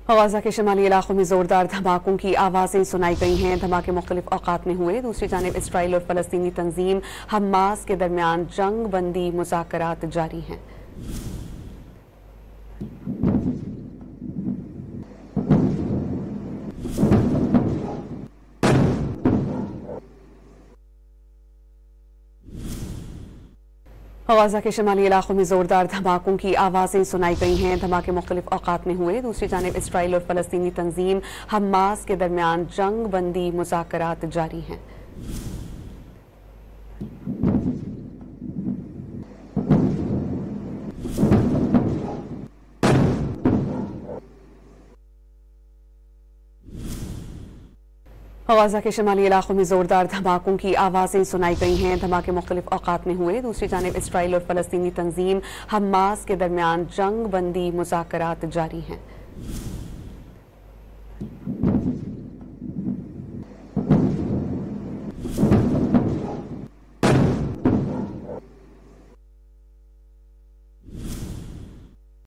गजा के शमाली इलाकों में जोरदार धमाकों की आवाज़ें सुनाई गई हैं। धमाके मुख्तलिफ औकात में हुए। दूसरी जानिब इसराइल और फलस्तीनी तंजीम हमास के दरमियान जंग बंदी मुज़ाकरात जारी हैं। गजा के शमाली इलाकों में जोरदार धमाकों की आवाज़ें सुनाई गई हैं। धमाके मुख्तलिफ औकात में हुए। दूसरी जानिब इसराइल और फलस्तीनी तंजीम हमास के दरमियान जंग बंदी मुज़ाकरात जारी हैं। गजा के शमाली इलाकों में जोरदार धमाकों की आवाज़ें सुनाई गई हैं। धमाके मुख्तलिफ औकात में हुए। दूसरी जानिब इसराइल और फलस्तीनी तंजीम हमास के दरमियान जंग बंदी मुज़ाकरात जारी हैं। गजा के शमाली इलाकों में जोरदार धमाकों की आवाज़ें सुनाई गई हैं। धमाके मुख्तलिफ औकात में हुए। दूसरी जानिब इसराइल और फलस्तीनी तंजीम हमास के दरमियान जंग बंदी मुज़ाकरात जारी हैं। गजा के शमाली इलाकों में जोरदार धमाकों की आवाज़ें सुनाई गई हैं। धमाके मुख्तलिफ औकात में हुए। दूसरी जानिब इसराइल और फलस्तीनी तंजीम हमास के दरमियान जंग बंदी मुज़ाकरात जारी हैं।